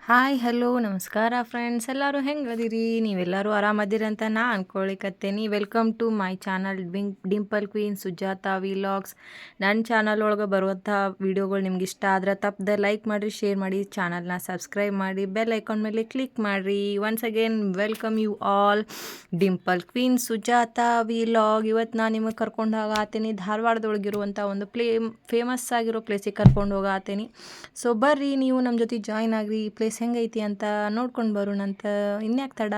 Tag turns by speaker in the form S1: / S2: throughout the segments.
S1: Hi hello ನಮಸ್ಕಾರ friends ಎಲ್ಲರೂ ಹೆಂಗದಿರಿ ನೀವೆಲ್ಲರೂ ಆರಾಮದಿರಿ ಅಂತ ನಾ ಅನ್ಕೊಳಿಕತ್ತೇನಿ. Welcome to my channel dimple queen Sujata vlogs. ನನ್ನ ಚಾನಲ್ ಒಳಗೆ ಬರುವಂಥ ವೀಡಿಯೋಗಳು ನಿಮ್ಗೆ ಇಷ್ಟ ಆದ್ರೆ ತಪ್ಪದೆ ಲೈಕ್ ಮಾಡಿರಿ, ಶೇರ್ ಮಾಡಿ, ಚಾನಲ್ನ ಸಬ್ಸ್ಕ್ರೈಬ್ ಮಾಡಿ, ಬೆಲ್ ಐಕಾನ್ ಮೇಲೆ ಕ್ಲಿಕ್ ಮಾಡಿರಿ. Once again welcome you all dimple queen Sujata vlog. ಇವತ್ತು ನಾನು ನಿಮಗೆ ಕರ್ಕೊಂಡು ಹೋಗಾತೀನಿ ಧಾರವಾಡದೊಳಗಿರುವಂಥ ಒಂದು ಫೇಮಸ್ ಆಗಿರೋ ಪ್ಲೇಸಿಗೆ ಕರ್ಕೊಂಡು ಹೋಗಾತೀನಿ. ಸೊ ಬರ್ರಿ ನೀವು ನಮ್ಮ ಜೊತೆ ಜಾಯ್ನ್ ಆಗಿರಿ, ಈ ಪ್ಲೇಸ್ ಹೆಂಗೈತಿ ಅಂತ ನೋಡ್ಕೊಂಡು ಬರೋಣಂತ. ಇನ್ಯಾಕೆ ತಡ?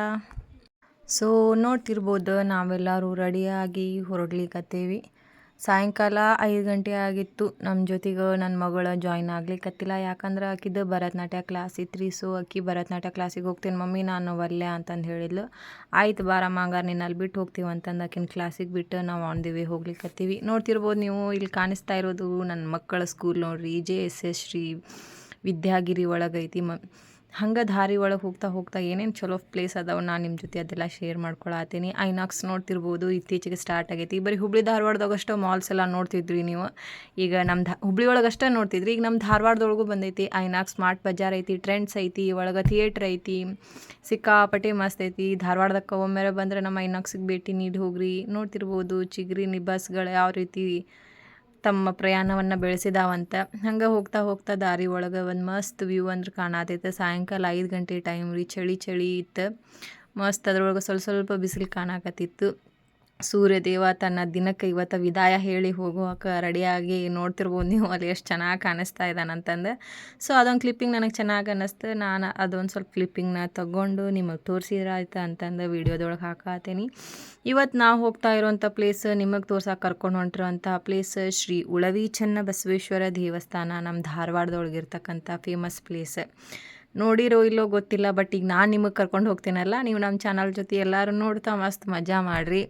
S1: ಸೊ ನೋಡ್ತಿರ್ಬೋದು ನಾವೆಲ್ಲರೂ ರೆಡಿಯಾಗಿ ಹೊರಡ್ಲಿಕ್ಕತ್ತೇವಿ. ಸಾಯಂಕಾಲ 5 ಗಂಟೆ ಆಗಿತ್ತು. ನಮ್ಮ ಜೊತೆಗೆ ನನ್ನ ಮಗಳು ಜಾಯ್ನ್ ಆಗ್ಲಿಕ್ಕತ್ತಿಲ್ಲ, ಯಾಕಂದ್ರೆ ಆಕಿದು ಭರತನಾಟ್ಯ ಕ್ಲಾಸ್ ಇತ್ತು ರೀ. ಸೊ ಆಕಿ ಭರತನಾಟ್ಯ ಕ್ಲಾಸಿಗೆ ಹೋಗ್ತೀನಿ ಮಮ್ಮಿ ನಾನು ಒಲ್ಲೆ ಅಂತಂದು ಹೇಳಿದ್ಲು. ಆಯ್ತು ಬಾರಮ್ಮ ಹಂಗಾರೆ ನೀನು ಅಲ್ಲಿ ಬಿಟ್ಟು ಹೋಗ್ತೀವಿ ಅಂತಂದು ಆಕಿನ ಕ್ಲಾಸಿಗೆ ಬಿಟ್ಟು ನಾವು ಆನ್ ದಿ ವೇ ಹೋಗ್ಲಿಕ್ಕತ್ತೀವಿ. ನೋಡ್ತಿರ್ಬೋದು ನೀವು ಇಲ್ಲಿ ಕಾಣಿಸ್ತಾ ಇರೋದು ನನ್ನ ಮಕ್ಕಳ ಸ್ಕೂಲ್ ನೋಡ್ರಿ, JSS ಶ್ರೀ ವಿದ್ಯಾಗಿರಿ ಒಳಗೈತಿ. ಹಂಗೆ ದಾರಿ ಒಳಗೆ ಹೋಗ್ತಾ ಹೋಗ್ತಾ ಏನೇನು ಚಲೋ ಪ್ಲೇಸ್ ಅದಾವೆ ನಾನು ನಿಮ್ಮ ಜೊತೆ ಅದೆಲ್ಲ ಶೇರ್ ಮಾಡ್ಕೊಳತ್ತೀನಿ. ಐನಾಕ್ಸ್ ನೋಡ್ತಿರ್ಬೋದು ಇತ್ತೀಚೆಗೆ ಸ್ಟಾರ್ಟ್ ಆಗೈತಿ. ಬರೀ ಹುಬ್ಳಿ ಧಾರವಾಡದಾಗಷ್ಟು ಮಾಲ್ಸ್ ಎಲ್ಲ ನೋಡ್ತಿದ್ರಿ ನೀವು. ಈಗ ನಮ್ಮ ಹುಬ್ಳಿ ಒಳಗಷ್ಟೇ ನೋಡ್ತಿದ್ರಿ, ಈಗ ನಮ್ಮ ಧಾರವಾಡದೊಳಗೂ ಬಂದೈತಿ. ಐನಾಕ್ಸ್ ಸ್ಮಾರ್ಟ್ ಬಜಾರ್ ಐತಿ, ಟ್ರೆಂಡ್ಸ್ ಐತಿ, ಒಳಗೆ ಥಿಯೇಟ್ರ್ ಐತಿ, ಸಿಕ್ಕಾಪಟ್ಟೆ ಮಸ್ತ್ ಐತಿ. ಧಾರವಾಡದಕ್ಕೆ ಒಮ್ಮೆರೆ ಬಂದರೆ ನಮ್ಮ ಐನಾಕ್ಸಿಗೆ ಭೇಟಿ ನೀಡಿ ಹೋಗ್ರಿ. ನೋಡ್ತಿರ್ಬೋದು ಚಿಗ್ರಿ ಬಸ್ಗಳು ಯಾವ ರೀತಿ ತಮ್ಮ ಪ್ರಯಾಣವನ್ನು ಬೆಳೆಸಿದಾವಂತ. ಹಂಗೆ ಹೋಗ್ತಾ ಹೋಗ್ತಾ ದಾರಿ ಒಳಗೆ ಒಂದು ಮಸ್ತ್ ವ್ಯೂ ಅಂದ್ರೆ ಕಾಣತೈತೆ. ಸಾಯಂಕಾಲ 5 ಗಂಟೆ ಟೈಮ್ ರೀ, ಚಳಿ ಇತ್ತು ಮಸ್ತ್. ಅದ್ರೊಳಗೆ ಸ್ವಲ್ಪ ಬಿಸಿಲು ಕಾಣಕತ್ತಿತ್ತು. ಸೂರ್ಯದೇವ ತನ್ನ ದಿನಕ್ಕೆ ಇವತ್ತು ವಿದಾಯ ಹೇಳಿ ಹೋಗುವಕ್ಕೆ ರೆಡಿಯಾಗಿ ನೋಡ್ತಿರ್ಬೋದು ನೀವು ಅಲ್ಲಿ ಎಷ್ಟು ಚೆನ್ನಾಗಿ ಕಾಣಿಸ್ತಾ ಇದ್ದಾನಂತಂದು. ಸೊ ಅದೊಂದು ಕ್ಲಿಪ್ಪಿಂಗ್ ನನಗೆ ಚೆನ್ನಾಗಿ ಅನ್ನಿಸ್ತು. ನಾನು ಅದೊಂದು ಸ್ವಲ್ಪ ಕ್ಲಿಪ್ಪಿಂಗ್ನ ತಗೊಂಡು ನಿಮಗೆ ತೋರಿಸಿದ್ರಾಯ್ತು ಅಂತಂದು ವೀಡಿಯೋದೊಳಗೆ ಹಾಕತ್ತೀನಿ. ಇವತ್ತು ನಾವು ಹೋಗ್ತಾ ಇರೋವಂಥ ಪ್ಲೇಸ್, ನಿಮಗೆ ತೋರ್ಸಕ್ಕೆ ಕರ್ಕೊಂಡು ಹೊಂಟಿರೋಂಥ ಪ್ಲೇಸ್ ಶ್ರೀ ಉಳವಿ ಚೆನ್ನಬಸವೇಶ್ವರ ದೇವಸ್ಥಾನ. ನಮ್ಮ ಧಾರವಾಡದೊಳಗಿರ್ತಕ್ಕಂಥ ಫೇಮಸ್ ಪ್ಲೇಸ್. ನೋಡಿರೋ ಇಲ್ಲೋ ಗೊತ್ತಿಲ್ಲ, ಬಟ್ ಈಗ ನಾನು ನಿಮಗೆ ಕರ್ಕೊಂಡು ಹೋಗ್ತೀನಲ್ಲ, ನೀವು ನಮ್ಮ ಚಾನಲ್ ಜೊತೆ ಎಲ್ಲರೂ ನೋಡ್ತಾ ಮಸ್ತ್ ಮಜಾ ಮಾಡಿರಿ.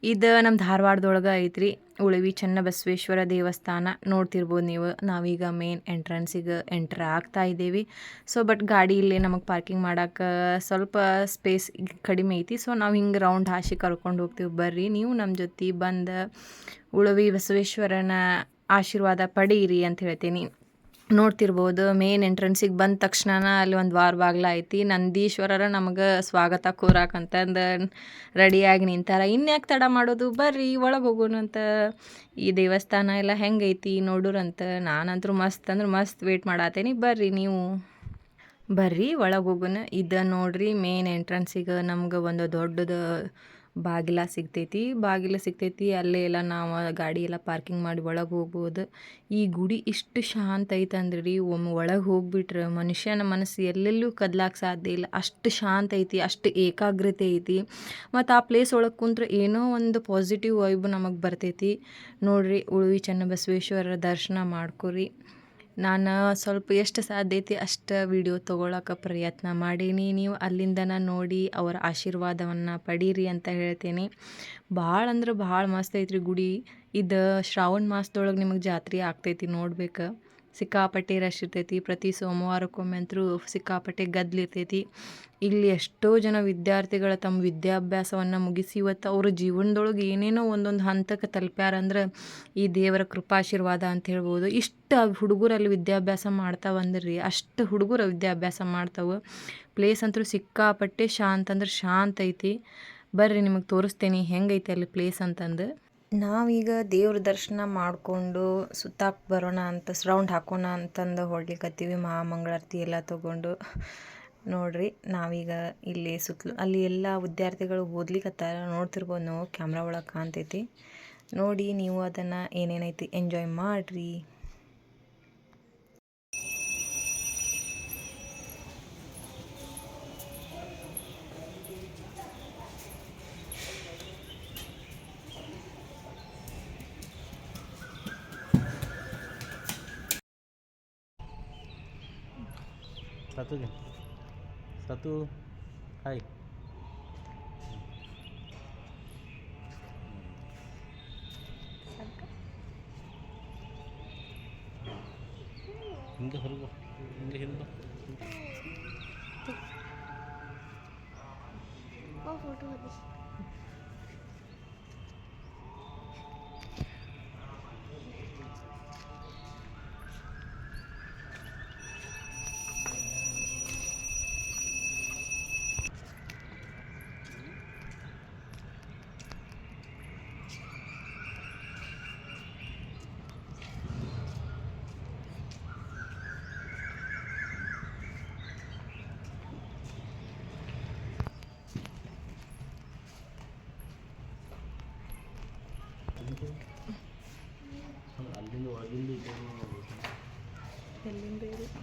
S1: ಇದು ನಮ್ಮ ಧಾರವಾಡದೊಳಗೆ ಐತ್ರಿ ಉಳವಿ ಚೆನ್ನಬಸವೇಶ್ವರ ದೇವಸ್ಥಾನ. ನೋಡ್ತಿರ್ಬೋದು ನೀವು. ನಾವೀಗ ಮೇನ್ ಎಂಟ್ರೆನ್ಸಿಗೆ ಎಂಟ್ರ್ ಆಗ್ತಾ ಇದ್ದೀವಿ. ಸೊ ಬಟ್ ಗಾಡಿ ಇಲ್ಲೇ ನಮಗೆ ಪಾರ್ಕಿಂಗ್ ಮಾಡೋಕೆ ಸ್ವಲ್ಪ ಸ್ಪೇಸ್ ಕಡಿಮೆ ಐತಿ. ಸೊ ನಾವು ಹಿಂಗೆ ರೌಂಡ್ ಹಾಸಿ ಕರ್ಕೊಂಡು ಹೋಗ್ತೀವಿ. ಬರ್ರಿ ನೀವು ನಮ್ಮ ಜೊತೆ ಬಂದು ಉಳವಿ ಬಸವೇಶ್ವರನ ಆಶೀರ್ವಾದ ಪಡೀರಿ ಅಂತ ಹೇಳ್ತೀನಿ. ನೋಡ್ತಿರ್ಬೋದು ಮೇನ್ ಎಂಟ್ರೆನ್ಸಿಗೆ ಬಂದ ತಕ್ಷಣ ಅಲ್ಲಿ ಒಂದು ಬಾಗ್ಲ ಐತಿ. ನಂದೀಶ್ವರರ ನಮಗೆ ಸ್ವಾಗತ ಕೋರಾಕಂತಂದು ರೆಡಿಯಾಗಿ ನಿಂತಾರ. ಇನ್ಯಾಕೆ ತಡ ಮಾಡೋದು, ಬರ್ರಿ ಒಳಗೆ ಹೋಗೋಣಂತ. ಈ ದೇವಸ್ಥಾನ ಎಲ್ಲ ಹೆಂಗೈತಿ ನೋಡೋರಂತ. ನಾನಂತರೂ ಮಸ್ತ್ ಅಂದ್ರೆ ಮಸ್ತ್ ವೇಟ್ ಮಾಡತ್ತೇನಿ. ಬರ್ರಿ ನೀವು ಬರ್ರಿ ಒಳಗೆ ಹೋಗೋಣ. ಇದು ನೋಡ್ರಿ ಮೇನ್ ಎಂಟ್ರೆನ್ಸಿಗೆ ನಮ್ಗೆ ಒಂದು ದೊಡ್ಡದು ಬಾಗಿಲ ಸಿಗ್ತೈತಿ. ಅಲ್ಲೇ ಎಲ್ಲ ನಾವು ಗಾಡಿ ಎಲ್ಲ ಪಾರ್ಕಿಂಗ್ ಮಾಡಿ ಒಳಗೆ ಹೋಗ್ಬೋದು. ಈ ಗುಡಿ ಇಷ್ಟು ಶಾಂತ ಐತಂದ್ರೆ ರೀ, ಒಮ್ಮೆ ಒಳಗೆ ಹೋಗ್ಬಿಟ್ರೆ ಮನುಷ್ಯನ ಮನಸ್ಸು ಎಲ್ಲೆಲ್ಲೂ ಕದ್ಲಾಕ ಸಾಧ್ಯ ಇಲ್ಲ. ಅಷ್ಟು ಶಾಂತ ಐತಿ, ಅಷ್ಟು ಏಕಾಗ್ರತೆ ಐತಿ. ಮತ್ತು ಆ ಪ್ಲೇಸ್ ಒಳಗೆ ಕುಂತ್ರೆ ಏನೋ ಒಂದು ಪಾಸಿಟಿವ್ ವೈಬ್ ನಮಗೆ ಬರ್ತೈತಿ. ನೋಡ್ರಿ ಉಳವಿ ಚೆನ್ನಬಸವೇಶ್ವರರ ದರ್ಶನ ಮಾಡ್ಕೊರಿ. ನಾನು ಸ್ವಲ್ಪ ಎಷ್ಟು ಸಾಧ್ಯ ಐತಿ ಅಷ್ಟು ವಿಡಿಯೋ ತೊಗೊಳಕ್ಕೆ ಪ್ರಯತ್ನ ಮಾಡೀನಿ. ನೀವು ಅಲ್ಲಿಂದನ ನೋಡಿ ಅವರ ಆಶೀರ್ವಾದವನ್ನು ಪಡೀರಿ ಅಂತ ಹೇಳ್ತೀನಿ. ಭಾಳ ಅಂದ್ರೆ ಭಾಳ ಮಸ್ತ್ ಐತ್ರಿ ಗುಡಿ. ಇದು ಶ್ರಾವಣ ಮಾಸದೊಳಗೆ ನಿಮಗೆ ಜಾತ್ರೆ ಆಗ್ತೈತಿ, ನೋಡ್ಬೇಕು. ಸಿಕ್ಕಾಪಟ್ಟೆ ರಶ್ ಇರ್ತೈತಿ. ಪ್ರತಿ ಸೋಮವಾರಕ್ಕೊಮ್ಮೆ ಅಂತೂ ಸಿಕ್ಕಾಪಟ್ಟೆ ಗದ್ದಲಿರ್ತೈತಿ. ಇಲ್ಲಿ ಎಷ್ಟೋ ಜನ ವಿದ್ಯಾರ್ಥಿಗಳು ತಮ್ಮ ವಿದ್ಯಾಭ್ಯಾಸವನ್ನು ಮುಗಿಸಿ ಇವತ್ತು ಅವ್ರ ಜೀವನದೊಳಗೆ ಏನೇನೋ ಒಂದೊಂದು ಹಂತಕ್ಕೆ ತಲುಪ್ಯಾರಂದ್ರೆ ಈ ದೇವರ ಕೃಪಾಶೀರ್ವಾದ ಅಂತ ಹೇಳ್ಬೋದು. ಇಷ್ಟು ಹುಡುಗರಲ್ಲಿ ವಿದ್ಯಾಭ್ಯಾಸ ಮಾಡ್ತಾವಂದ್ರಿ, ಅಷ್ಟು ಹುಡುಗರು ವಿದ್ಯಾಭ್ಯಾಸ ಮಾಡ್ತಾವೆ. ಪ್ಲೇಸ್ ಅಂತೂ ಸಿಕ್ಕಾಪಟ್ಟೆ ಶಾಂತ ಅಂದ್ರೆ ಶಾಂತ ಐತಿ. ಬರ್ರಿ ನಿಮಗೆ ತೋರಿಸ್ತೇನೆ ಹೆಂಗೈತಿ ಅಲ್ಲಿ ಪ್ಲೇಸ್ ಅಂತಂದು. ನಾವೀಗ ದೇವ್ರ ದರ್ಶನ ಮಾಡಿಕೊಂಡು ಸುತ್ತಾಕ್ ಬರೋಣ ಅಂತ, ರೌಂಡ್ ಹಾಕೋಣ ಅಂತಂದು ಹೊಡ್ಲಿಕ್ಕತ್ತೀವಿ. ಮಹಾಮಂಗಳಾರತಿ ಎಲ್ಲ ತೊಗೊಂಡು. ನೋಡ್ರಿ ನಾವೀಗ ಇಲ್ಲಿ ಸುತ್ತಲೂ ಅಲ್ಲಿ ಎಲ್ಲ ವಿದ್ಯಾರ್ಥಿಗಳು ಓದ್ಲಿಕ್ಕತ್ತಾರ. ನೋಡ್ತಿರ್ಬೋದು ನಾವು, ಕ್ಯಾಮ್ರಾ ಒಳಗೆ ಕಾಣ್ತೈತಿ. ನೋಡಿ ನೀವು ಅದನ್ನು ಏನೇನೈತಿ ಎಂಜಾಯ್ ಮಾಡಿರಿ.
S2: satu hai ಹಿಂಗೆ ಹೊರಗು ಹಿಂಗೆ ಹಿಂದೆ
S3: ಫೋಟೋ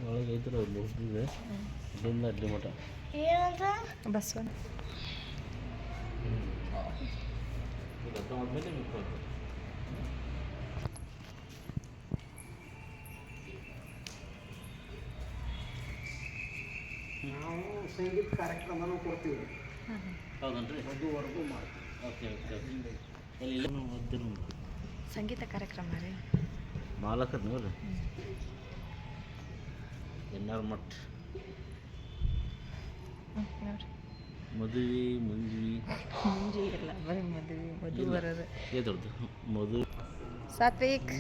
S2: ಒಳಗೆ ಐತ್ರ ಮುಗಿದಿದೆ ಇದರಿಂದ ಅಡ್ಡಿ ಮಠ
S1: ಬಸವನ
S2: ಆದಮೇಲೆ
S3: ನಾವು ಸಂಗೀತ ಕಾರ್ಯಕ್ರಮನೂ ಕೊಡ್ತೀವಿ.
S2: ಹೌದನ್ರಿ
S3: ಮದುವರೆಗೂ ಮಾಡ್ತೀವಿ.
S2: ಓಕೆ ಓಕೆ ಎಲ್ಲಿ ಓದ್ತಿರು
S1: ಸಂಗೀತ ಕಾರ್ಯಕ್ರಮ ರೀ
S2: ಮಾಲಕದ ನೋಡ್ರಿ ಎನ್ನಾರ್ ಮಠ
S1: ನೋಡ್ರಿ
S2: ಮದುವೆ
S1: ಮುಂಜಿ ಇಲ್ಲ ಬರೀ ಮದುವೆ ಬರೋದು
S2: ಏದರ್ದು ಮದುವೆ
S1: ಸಾತ್ವಿಕ್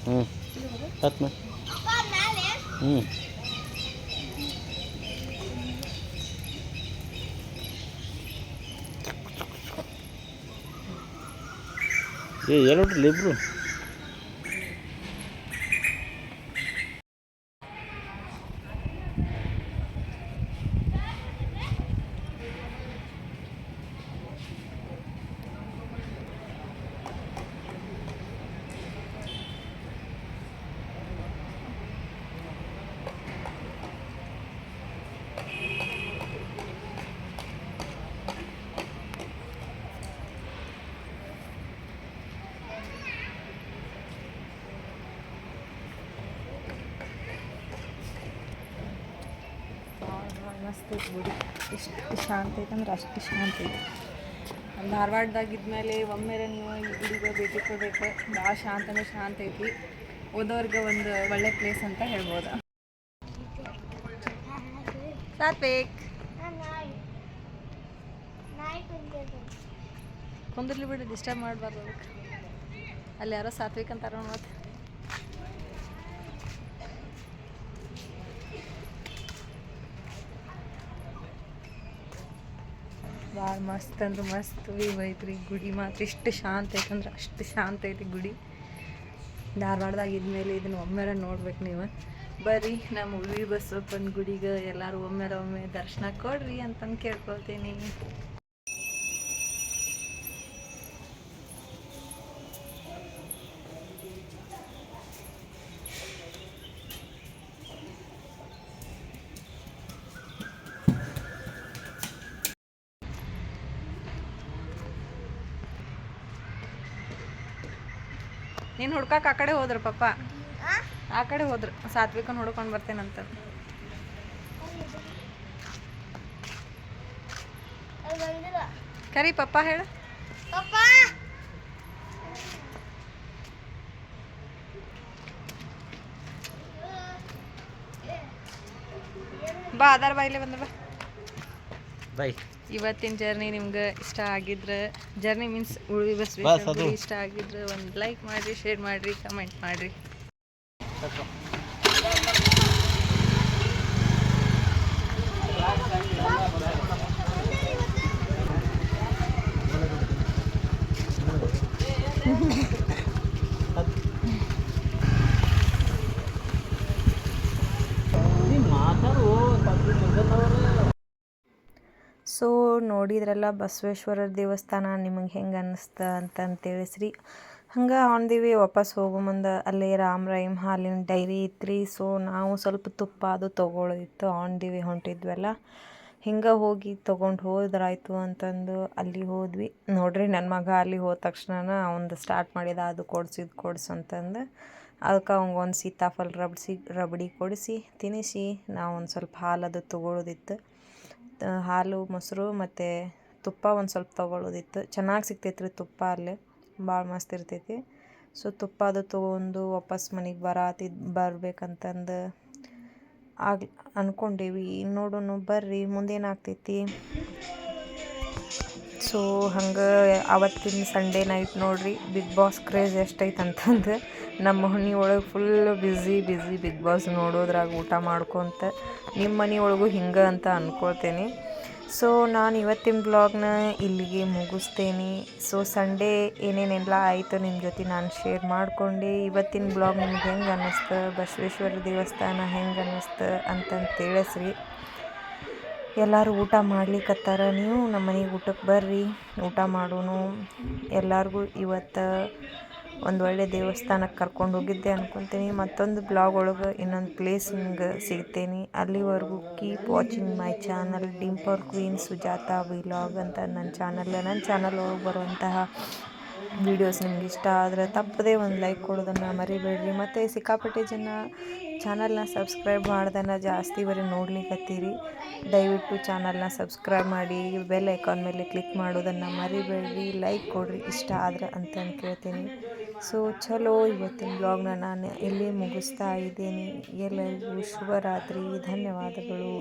S2: ಹ್ಞೂ ಹತ್ತು ಹ್ಞೂ ಎರಡು ಇಬ್ರು
S1: ಮಸ್ತ್ ಐತಿ ಗುಡಿ ಎಷ್ಟು ಶಾಂತ ಐತೆ ಅಂದ್ರೆ ಅಷ್ಟು ಶಾಂತ ಐತಿ ಧಾರವಾಡದಾಗಿದ್ಮೇಲೆ ಒಮ್ಮೆರೆ ನೀವು ಈ ಗುಡಿಗೆ ಭೇಟಿ ಕೊಡ್ಬೇಕು ಭಾಳ ಶಾಂತ ಐತಿ ಓದೋರ್ಗೆ ಒಂದು ಒಳ್ಳೆ ಪ್ಲೇಸ್ ಅಂತ ಹೇಳ್ಬೋದು ಸಾತ್ವಿಕ್ ಕುಂದ್ರಲಿ ಬಿಡಿ ಡಿಸ್ಟರ್ಬ್ ಮಾಡಬಾರ್ದು ಅದಕ್ಕೆ ಅಲ್ಲಿ ಯಾರೋ ಸಾತ್ವಿಕ್ ಅಂತಾರ ಮತ್ತೆ ಭಾಳ ಮಸ್ತ್ ಅಂದ್ರೆ ಮಸ್ತ್ ವ್ಯೂ ಐತ್ರಿ ಗುಡಿ ಮಾತ್ರ ಇಷ್ಟು ಶಾಂತ ಐತಂದ್ರೆ ಅಷ್ಟು ಶಾಂತ ಐತಿ ಗುಡಿ ಧಾರವಾಡದಾಗ ಇದ್ಮೇಲೆ ಇದನ್ನು ಒಮ್ಮೆರ ನೋಡ್ಬೇಕು ನೀವು ಬರ್ರಿ ನಮ್ಮ ವಿ ಬಸವಪ್ಪನ ಗುಡಿಗೆ ಎಲ್ಲರೂ ಒಮ್ಮೆ ದರ್ಶನ ಕೊಡ್ರಿ ಅಂತಂದು ಕೇಳ್ಕೊಳ್ತೀನಿ ನೀನು ಹುಡ್ಕಕ್ಕೆ ಆ ಕಡೆ ಹೋದ್ರು ಪಪ್ಪ ಆ ಕಡೆ ಹೋದ್ರು ಸಾತ್ವಿಕನ್ ಹುಡ್ಕೊಂಡು ಬರ್ತೇನಂತ ಕರಿ ಪಪ್ಪ ಹೇಳು ಬಾ ಆಧಾರ್ ಬಾ ಇಲ್ಲೇ ಬಂದ ಬಾ
S2: ಬಾಯ್
S1: ಇವತ್ತಿನ ಜರ್ನಿ ನಿಮ್ಗೆ ಇಷ್ಟ ಆಗಿದ್ರೆ ಜರ್ನಿ ಮೀನ್ಸ್ ಉಳ್ವಿ ಇಷ್ಟ ಆಗಿದ್ರೆ ಒಂದು ಲೈಕ್ ಮಾಡಿರಿ ಶೇರ್ ಮಾಡಿರಿ ಕಮೆಂಟ್ ಮಾಡಿರಿ ಸೊ ನೋಡಿದ್ರಲ್ಲ ಬಸವೇಶ್ವರ ದೇವಸ್ಥಾನ ನಿಮಗೆ ಹೆಂಗೆ ಅನ್ನಿಸ್ತ ಅಂತ ತಿಳಿಸ್ರಿ ಹಂಗೆ ಆನ್ ದಿ ವೇ ವಾಪಸ್ ಹೋಗೋ ಮುಂದೆ ಅಲ್ಲೇ ರಾಮ್ ರೈಮ್ ಹಾಲಿನ ಡೈರಿ ಇತ್ತು ಸೊ ನಾವು ಸ್ವಲ್ಪ ತುಪ್ಪ ಅದು ತೊಗೊಳೋದಿತ್ತು ಆನ್ ದಿ ವೇ ಹೊಂಟಿದ್ವಲ್ಲ ಹಿಂಗೆ ಹೋಗಿ ತೊಗೊಂಡು ಹೋದ್ರಾಯ್ತು ಅಂತಂದು ಅಲ್ಲಿ ಹೋದ್ವಿ ನೋಡ್ರಿ ನನ್ನ ಮಗ ಅಲ್ಲಿ ಹೋದ ತಕ್ಷಣ ಅವನು ಸ್ಟಾರ್ಟ್ ಮಾಡಿದ ಅದು ಕೊಡ್ಸು ಅಂತಂದು ಅದಕ್ಕೆ ಅವಂಗೊಂದು ಸೀತಾಫಲ ರಬಡಿ ಕೊಡಿಸಿ ತಿನ್ನಿಸಿ ನಾವು ಒಂದು ಸ್ವಲ್ಪ ಹಾಲದು ತೊಗೊಳೋದಿತ್ತು ಹಾಲು ಮೊಸರು ಮತ್ತು ತುಪ್ಪ ಒಂದು ಸ್ವಲ್ಪ ತೊಗೊಳೋದಿತ್ತು ಚೆನ್ನಾಗಿ ಸಿಗ್ತೈತೆ ರೀ ತುಪ್ಪ ಅಲ್ಲೇ ಭಾಳ ಮಸ್ತ್ ಇರ್ತೈತಿ ಸೊ ತುಪ್ಪ ಅದು ತೊಗೊಂಡು ವಾಪಸ್ ಮನೆಗೆ ಬರ್ಬೇಕಂತಂದು ಅಂದ್ಕೊಂಡೇವಿ ನೋಡೋಣ ಬರ್ರಿ ಮುಂದೇನಾಗ್ತೈತಿ ಸೊ ಹಂಗೆ ಅವತ್ತಿನ ಸಂಡೇ ನೈಟ್ ನೋಡ್ರಿ ಬಿಗ್ ಬಾಸ್ ಕ್ರೇಜ್ ಎಷ್ಟೈತೆ ಅಂತಂದು ನಮ್ಮ ಮನೆ ಒಳಗೆ ಫುಲ್ ಬ್ಯುಸಿ ಬಿಗ್ ಬಾಸ್ ನೋಡೋದ್ರಾಗ ಊಟ ಮಾಡ್ಕೊತ ನಿಮ್ಮ ಮನೆ ಒಳಗೂ ಹಿಂಗೆ ಅಂತ ಅಂದ್ಕೊಳ್ತೇನೆ. ಸೊ ನಾನು ಇವತ್ತಿನ ಬ್ಲಾಗ್ನ ಇಲ್ಲಿಗೆ ಮುಗಿಸ್ತೇನೆ. ಸೊ ಸಂಡೇ ಏನೇನೆಲ್ಲ ಆಯಿತು ನಿಮ್ಮ ಜೊತೆ ನಾನು ಶೇರ್ ಮಾಡಿಕೊಂಡೆ. ಇವತ್ತಿನ ಬ್ಲಾಗ್ ನಿಮ್ಗೆ ಹೆಂಗೆ ಅನ್ನಿಸ್ತು, ಬಸವೇಶ್ವರ ದೇವಸ್ಥಾನ ಹೆಂಗೆ ಅನ್ನಿಸ್ತು ಅಂತಂದು ತಿಳಿಸ್ರಿ. ಎಲ್ಲರೂ ಊಟ ಮಾಡ್ಲಿಕ್ಕತ್ತಾರ, ನೀವು ನಮ್ಮ ಮನೆಗೆ ಊಟಕ್ಕೆ ಬರ್ರಿ, ಊಟ ಮಾಡೋಣ. ಎಲ್ಲರಿಗೂ ಇವತ್ತು ಒಂದು ಒಳ್ಳೆ ದೇವಸ್ಥಾನಕ್ಕೆ ಕರ್ಕೊಂಡು ಹೋಗಿದ್ದೆ ಅನ್ಕೊತೀನಿ. ಮತ್ತೊಂದು ಬ್ಲಾಗ್ ಒಳಗೆ ಇನ್ನೊಂದು ಪ್ಲೇಸ್ ನಿಮ್ಗೆ ಸಿಗ್ತೇನೆ. ಅಲ್ಲಿವರೆಗೂ keep watching my channel dimple queen Sujata vlog ಅಂತ ನನ್ನ ಚಾನಲ್ ಒಳಗೆ ಬರುವಂತಹ ವೀಡಿಯೋಸ್ ನಿಮ್ಗೆ ಇಷ್ಟ ಆದರೆ ತಪ್ಪದೇ ಒಂದು ಲೈಕ್ ಕೊಡೋದನ್ನು ಮರಿಬೇಡ್ರಿ. ಮತ್ತು ಸಿಕ್ಕಾಪಟ್ಟೆ ಜನ ಚಾನಲ್ನ ಸಬ್ಸ್ಕ್ರೈಬ್ ಮಾಡ್ದನ್ನು ಜಾಸ್ತಿ ಬರೀ ನೋಡ್ಲಿಕ್ಕತ್ತೀರಿ. ದಯವಿಟ್ಟು ಚಾನಲ್ನ ಸಬ್ಸ್ಕ್ರೈಬ್ ಮಾಡಿ, ಬೆಲ್ ಐಕಾನ್ ಮೇಲೆ ಕ್ಲಿಕ್ ಮಾಡೋದನ್ನು ಮರಿಬೇಡ್ರಿ, ಲೈಕ್ ಕೊಡ್ರಿ ಇಷ್ಟ ಆದ್ರೆ ಅಂತ ಕೇಳ್ತೀನಿ. ಸೊ ಚಲೋ, ಇವತ್ತಿನ ಬ್ಲಾಗ್ನ ನಾನು ಇಲ್ಲಿ ಮುಗಿಸ್ತಾ ಇದ್ದೀನಿ. ಎಲ್ಲರಿಗೂ ಶುಭರಾತ್ರಿ, ಧನ್ಯವಾದಗಳು.